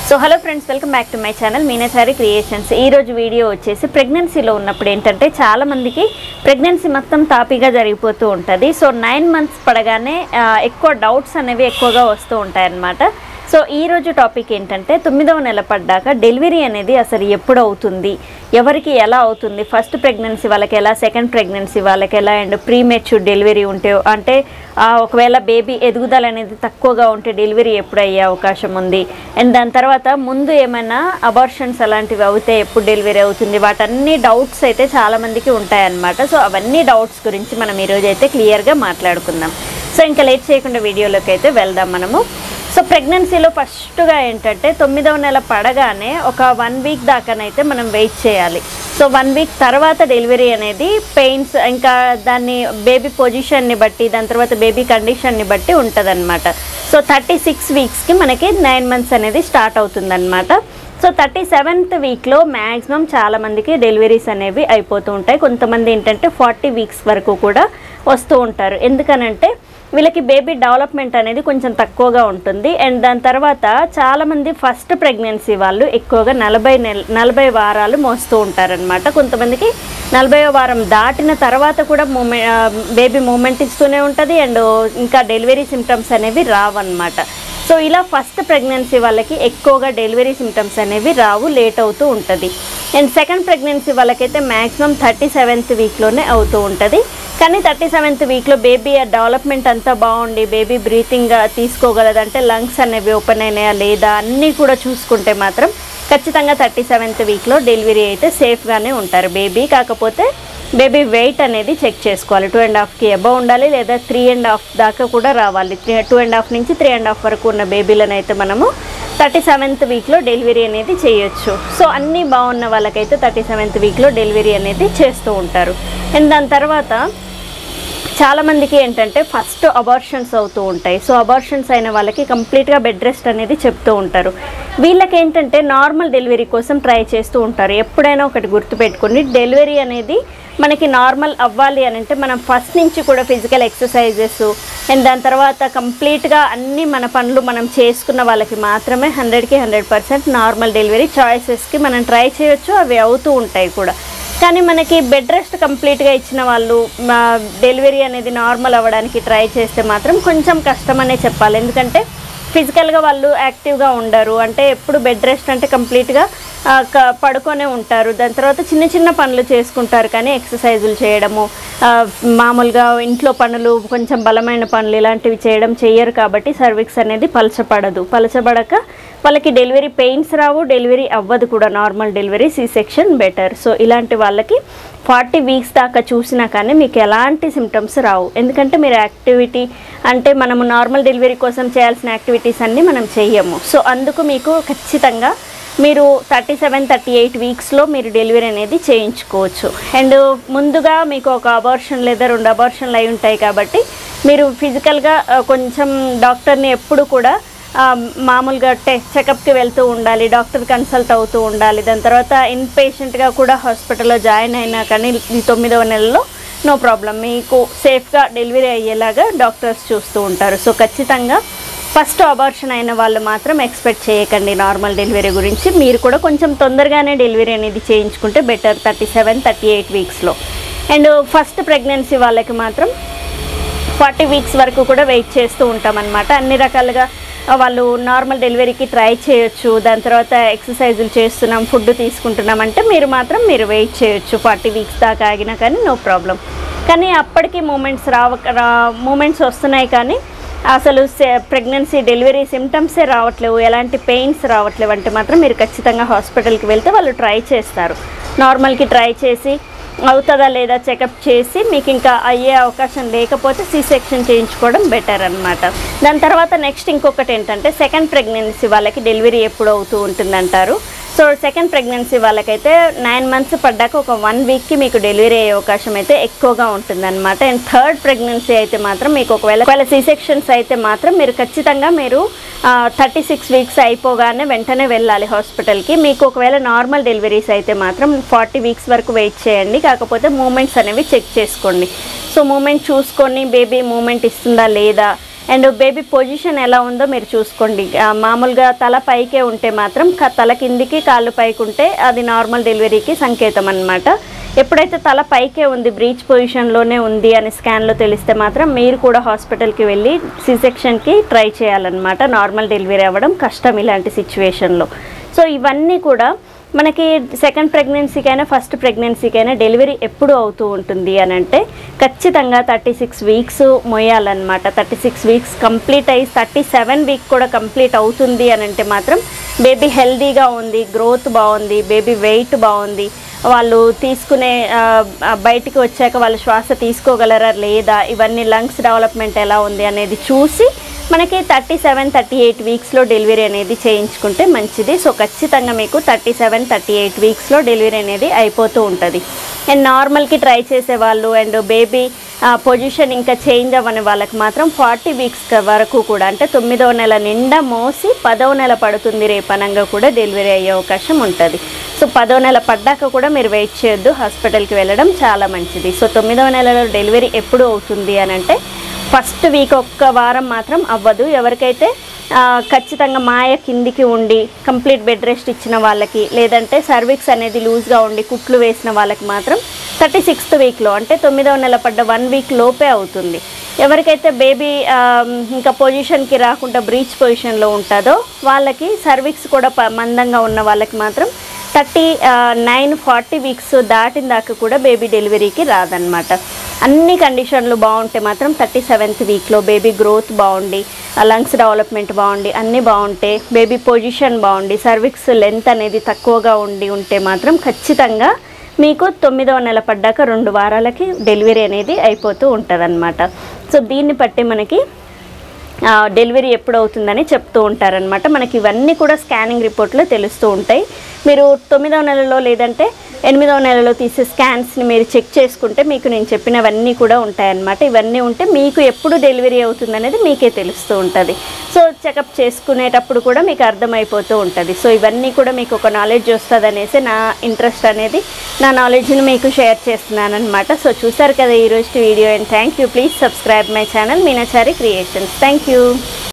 So hello friends, welcome back to my channel Meenachari creations. ఈరోజు video వచ్చేసి ప్రెగ్నెన్సీలో ఉన్నప్పుడు ఏంటంటే చాలామందికి ప్రెగ్నెన్సీ మొత్తం తాపీగా జరిగిపోతూ ఉంటుంది. సో 9 months పడగానే ఎక్కువ డౌట్స్ అనేవి ఎక్కువగా వస్తూ ఉంటాయన్నమాట. సో ఈరోజు టాపిక్ ఏంటంటే 9వ నెల పడ్డాక డెలివరీ అనేది అసలు ఎప్పుడు అవుతుంది, ఎవరికి ఎలా అవుతుంది, ఫస్ట్ ప్రెగ్నెన్సీ వాళ్ళకి ఎలా, సెకండ్ ప్రెగ్నెన్సీ వాళ్ళకి ఎలా, అండ్ ప్రీమెచ్యూర్ డెలివరీ ఉంటే అంటే ఒకవేళ బేబీ ఎదుగుదల అనేది తక్కువగా ఉంటే డెలివరీ ఎప్పుడు అయ్యే అవకాశం ఉంది, అండ్ దాని తర్వాత ముందు ఏమైనా అబార్షన్స్ అలాంటివి అవుతే ఎప్పుడు డెలివరీ అవుతుంది, వాటన్ని డౌట్స్ అయితే చాలామందికి ఉంటాయన్నమాట. సో అవన్నీ డౌట్స్ గురించి మనం ఈరోజు అయితే క్లియర్గా మాట్లాడుకుందాం. సో ఇంకా లేట్ చేయకుండా వీడియోలోకి అయితే వెళ్దాం మనము. సో ప్రెగ్నెన్సీలో ఫస్ట్గా ఏంటంటే 9వ నెల పడగానే ఒక 1 week దాకానైతే మనం వెయిట్ చేయాలి. సో 1 week తర్వాత డెలివరీ అనేది పెయిన్స్ ఇంకా దాన్ని బేబీ పొజిషన్ని బట్టి దాని తర్వాత బేబీ కండిషన్ని బట్టి ఉంటుందన్నమాట. సో 36 weeksకి మనకి 9 months అనేది స్టార్ట్ అవుతుందన్నమాట. సో 37th weekలో మ్యాక్సిమం చాలామందికి డెలివరీస్ అనేవి అయిపోతూ ఉంటాయి. కొంతమంది ఏంటంటే 40 weeks వరకు కూడా వస్తూ ఉంటారు. ఎందుకనంటే వీళ్ళకి బేబీ డెవలప్మెంట్ అనేది కొంచెం తక్కువగా ఉంటుంది. అండ్ దాని తర్వాత చాలామంది ఫస్ట్ ప్రెగ్నెన్సీ వాళ్ళు ఎక్కువగా 40 వారాలు మోస్తూ ఉంటారనమాట. కొంతమందికి 40వ వారం దాటిన తర్వాత కూడా బేబీ మూమెంట్ ఇస్తూనే ఉంటుంది అండ్ ఇంకా డెలివరీ సిమ్టమ్స్ అనేవి రావన్నమాట. సో ఇలా ఫస్ట్ ప్రెగ్నెన్సీ వాళ్ళకి ఎక్కువగా డెలివరీ సిమ్టమ్స్ అనేవి రావు, లేట్ అవుతూ ఉంటుంది. అండ్ సెకండ్ ప్రెగ్నెన్సీ వాళ్ళకైతే మ్యాక్సిమం 37th weekలోనే అవుతూ ఉంటుంది. కానీ 37th weekలో బేబీ డెవలప్మెంట్ అంతా బాగుండి బేబీ బ్రీతింగ్ తీసుకోగలదంటే లంగ్స్ అనేవి ఓపెన్ అయినాయా లేదా అన్నీ కూడా చూసుకుంటే మాత్రం ఖచ్చితంగా 37th weekలో డెలివరీ అయితే సేఫ్గానే ఉంటారు బేబీ. కాకపోతే బేబీ వెయిట్ అనేది చెక్ చేసుకోవాలి. 2.5కి అబవ్ ఉండాలి లేదా 3.5 దాకా కూడా రావాలి. 2.5 నుంచి 3.5 వరకు ఉన్న బేబీలను అయితే మనము 37th weekలో డెలివరీ అనేది చేయొచ్చు. సో అన్నీ బాగున్న వాళ్ళకైతే 37th weekలో డెలివరీ అనేది చేస్తూ ఉంటారు. అండ్ దాని తర్వాత చాలామందికి ఏంటంటే ఫస్ట్ అబార్షన్స్ అవుతూ ఉంటాయి. సో అబార్షన్స్ అయిన వాళ్ళకి కంప్లీట్గా బెడ్ రెస్ట్ అనేది చెప్తూ ఉంటారు. వీళ్ళకి ఏంటంటే నార్మల్ డెలివరీ కోసం ట్రై చేస్తూ ఉంటారు. ఎప్పుడైనా ఒకటి గుర్తుపెట్టుకోండి, డెలివరీ అనేది మనకి నార్మల్ అవ్వాలి అని అంటే మనం ఫస్ట్ నుంచి కూడా ఫిజికల్ ఎక్సర్సైజెస్ అండ్ దాని తర్వాత కంప్లీట్గా అన్ని మన పనులు మనం చేసుకున్న వాళ్ళకి మాత్రమే 100కి 100% నార్మల్ డెలివరీ చాయిసెస్కి మనం ట్రై చేయొచ్చు. అవి అవుతూ ఉంటాయి కూడా. కానీ మనకి బెడ్ రెస్ట్ కంప్లీట్గా ఇచ్చిన వాళ్ళు డెలివరీ అనేది నార్మల్ అవ్వడానికి ట్రై చేస్తే మాత్రం కొంచెం కష్టమనే చెప్పాలి. ఎందుకంటే ఫిజికల్గా వాళ్ళు యాక్టివ్గా ఉండరు. అంటే ఎప్పుడు బెడ్ రెస్ట్ అంటే కంప్లీట్గా పడుకొనే ఉంటారు. దాని తర్వాత చిన్న చిన్న పనులు చేసుకుంటారు కానీ ఎక్సర్సైజులు చేయడము, మామూలుగా ఇంట్లో పనులు, కొంచెం బలమైన పనులు ఇలాంటివి చెయ్యరు. కాబట్టి సర్విక్స్ అనేది పలచబడక వాళ్ళకి డెలివరీ పెయిన్స్ రావు, డెలివరీ అవ్వదు కూడా. Normal delivery C section better. So ఇలాంటి వాళ్ళకి 40 weeks దాకా చూసినా కానీ మీకు ఎలాంటి సిమ్టమ్స్ రావు. ఎందుకంటే మీరు యాక్టివిటీ అంటే మనము నార్మల్ డెలివరీ కోసం చేయాల్సిన యాక్టివిటీస్ అన్నీ మనం చెయ్యము. సో అందుకు మీకు ఖచ్చితంగా మీరు 37-38 weeksలో మీరు డెలివరీ అనేది చేయించుకోవచ్చు. అండ్ ముందుగా మీకు ఒక అబార్షన్ లేదా 2 అబార్షన్లు అయి ఉంటాయి కాబట్టి మీరు ఫిజికల్గా కొంచెం డాక్టర్ని ఎప్పుడు కూడా మామూలుగా చెకప్కి వెళ్తూ ఉండాలి, డాక్టర్ కన్సల్ట్ అవుతూ ఉండాలి. దాని తర్వాత ఇన్పేషెంట్గా కూడా హాస్పిటల్లో జాయిన్ అయినా కానీ ఈ 9వ నెలలో నో ప్రాబ్లం, మీకు సేఫ్గా డెలివరీ అయ్యేలాగా డాక్టర్స్ చూస్తూ ఉంటారు. సో ఖచ్చితంగా ఫస్ట్ అబార్షన్ అయిన వాళ్ళు మాత్రం ఎక్స్పెక్ట్ చేయకండి నార్మల్ డెలివరీ గురించి. మీరు కూడా కొంచెం తొందరగానే డెలివరీ అనేది చేయించుకుంటే బెటర్ 37-38 weeksలో. అండ్ ఫస్ట్ ప్రెగ్నెన్సీ వాళ్ళకి మాత్రం 40 weeks వరకు కూడా వెయిట్ చేస్తూ ఉంటాం అన్నమాట. అన్ని రకాలుగా వాళ్ళు నార్మల్ డెలివరీకి ట్రై చేయొచ్చు. దాని తర్వాత ఎక్సర్సైజులు చేస్తున్నాం, ఫుడ్ తీసుకుంటున్నాం అంటే మీరు వెయిట్ చేయొచ్చు 40 weeks దాకా ఆగినా కానీ నో ప్రాబ్లం. కానీ అప్పటికి మూమెంట్స్ వస్తున్నాయి కానీ అసలు ప్రెగ్నెన్సీ డెలివరీ సిమ్టమ్సే రావట్లేవు, ఎలాంటి పెయిన్స్ రావట్లేవు అంటే మాత్రం మీరు ఖచ్చితంగా హాస్పిటల్కి వెళ్తే వాళ్ళు ట్రై చేస్తారు. నార్మల్కి ట్రై చేసి అవుతుందా లేదా చెకప్ చేసి మీకు ఇంకా అయ్యే అవకాశం లేకపోతే సి సెక్షన్ చేయించుకోవడం బెటర్ అనమాట. దాని తర్వాత నెక్స్ట్ ఇంకొకటి ఏంటంటే సెకండ్ ప్రెగ్నెన్సీ వాళ్ళకి డెలివరీ ఎప్పుడు అవుతూ ఉంటుందంటారు. సో సెకండ్ ప్రెగ్నెన్సీ వాళ్ళకైతే 9 months పడ్డాక ఒక 1 weekకి మీకు డెలివరీ అయ్యే అవకాశం అయితే ఎక్కువగా ఉంటుందన్నమాట. అండ్ థర్డ్ ప్రెగ్నెన్సీ అయితే మాత్రం మీకు ఒకవేళ సి సెక్షన్స్ అయితే మాత్రం మీరు ఖచ్చితంగా 36 weeks అయిపోగానే వెంటనే వెళ్ళాలి హాస్పిటల్కి. మీకు ఒకవేళ నార్మల్ డెలివరీస్ అయితే మాత్రం 40 weeks వరకు వెయిట్ చేయండి. కాకపోతే మూమెంట్స్ అనేవి చెక్ చేసుకోండి. సో మూమెంట్ చూసుకొని బేబీ మూమెంట్ ఇస్తుందా లేదా, అండ్ బేబీ పొజిషన్ ఎలా ఉందో మీరు చూసుకోండి. మామూలుగా తల పైకే ఉంటే మాత్రం తల కిందికి కాళ్ళు పైకి ఉంటే అది నార్మల్ డెలివరీకి సంకేతం అన్నమాట. ఎప్పుడైతే తల పైకే ఉంది, బ్రీచ్ పొజిషన్లోనే ఉంది అని స్కాన్లో తెలిస్తే మాత్రం మీరు కూడా హాస్పిటల్కి వెళ్ళి సిసెక్షన్కి ట్రై చేయాలన్నమాట. నార్మల్ డెలివరీ అవ్వడం కష్టం ఇలాంటి సిచ్యువేషన్లో. సో ఇవన్నీ కూడా మనకి సెకండ్ ప్రెగ్నెన్సీకైనా ఫస్ట్ ప్రెగ్నెన్సీకైనా డెలివరీ ఎప్పుడు అవుతూ ఉంటుంది అని అంటే ఖచ్చితంగా 36 వీక్స్ మొయ్యాలన్నమాట. 36 వీక్స్ కంప్లీట్ అయ్యి 37 వీక్ కూడా కంప్లీట్ అవుతుంది అని అంటే మాత్రం బేబీ హెల్దీగా ఉంది, గ్రోత్ బాగుంది, బేబీ వెయిట్ బాగుంది, వాళ్ళు తీసుకునే బయటికి వచ్చాక వాళ్ళు శ్వాస తీసుకోగలరా లేదా, ఇవన్నీ లంగ్స్ డెవలప్మెంట్ ఎలా ఉంది అనేది చూసి మనకి 37-38 వీక్స్లో డెలివరీ అనేది చేయించుకుంటే మంచిది. సో ఖచ్చితంగా మీకు 37-38 వీక్స్లో డెలివరీ అనేది అయిపోతూ ఉంటుంది. అండ్ నార్మల్కి ట్రై చేసే వాళ్ళు అండ్ బేబీ పొజిషన్ ఇంకా చేంజ్ అవ్వని వాళ్ళకి మాత్రం 40 వీక్స్ వరకు కూడా, అంటే 9వ నెల నిండా మోసి 10వ నెల పడుతుంది రేపనంగా కూడా డెలివరీ అయ్యే అవకాశం ఉంటుంది. సో 10వ నెల పడ్డాక కూడా మీరు వెయిట్ చేయొద్దు, హాస్పిటల్కి వెళ్ళడం చాలా మంచిది. సో 9వ నెలలో డెలివరీ ఎప్పుడు అవుతుంది అని అంటే ఫస్ట్ వీక్ ఒక్క వారం మాత్రం అవ్వదు. ఎవరికైతే ఖచ్చితంగా మాయ కిందికి ఉండి కంప్లీట్ బెడ్ రెస్ట్ ఇచ్చిన వాళ్ళకి, లేదంటే సర్విక్స్ అనేది లూజ్గా ఉండి కుట్లు వేసిన వాళ్ళకి మాత్రం 36th వీక్లో, అంటే 9వ నెల పడ్డ 1 వీక్ లోపే అవుతుంది. ఎవరికైతే బేబీ ఇంకా పొజిషన్కి రాకుండా బ్రీచ్ పొజిషన్లో ఉంటుందో వాళ్ళకి, సర్విక్స్ కూడా మందంగా ఉన్న వాళ్ళకి మాత్రం 39-40 వీక్స్ దాటిన దాకా కూడా బేబీ డెలివరీకి రాదనమాట. అన్ని కండిషన్లు బాగుంటే మాత్రం 37th వీక్లో బేబీ గ్రోత్ బాగుండి, లంగ్స్ డెవలప్మెంట్ బాగుండి, అన్నీ బాగుంటే, బేబీ పొజిషన్ బాగుండి, సర్విక్స్ లెంత్ అనేది తక్కువగా ఉంటే మాత్రం ఖచ్చితంగా మీకు 9వ నెల పడ్డాక 2 వారాలకి డెలివరీ అనేది అయిపోతూ ఉంటుందన్నమాట. సో దీన్ని బట్టి మనకి డెలివరీ ఎప్పుడు అవుతుందని చెప్తూ ఉంటారనమాట. మనకి ఇవన్నీ కూడా స్కానింగ్ రిపోర్ట్లో తెలుస్తూ ఉంటాయి. మీరు 9వ నెలలో లేదంటే 8వ నెలలో తీసే స్కాన్స్ని మీరు చెక్ చేసుకుంటే మీకు నేను చెప్పినవన్నీ కూడా ఉంటాయన్నమాట. ఇవన్నీ ఉంటే మీకు ఎప్పుడు డెలివరీ అవుతుంది అనేది మీకే తెలుస్తూ ఉంటుంది. సో చెకప్ చేసుకునేటప్పుడు కూడా మీకు అర్థమైపోతూ ఉంటుంది. సో ఇవన్నీ కూడా మీకు ఒక నాలెడ్జ్ వస్తుంది అనేసి నా ఇంట్రెస్ట్ అనేది, నా నాలెడ్జ్ని మీకు షేర్ చేస్తున్నాను అనమాట. సో చూసారు కదా ఈరోజు video, and thank you. Please subscribe my channel Meenachari creations. Thank you.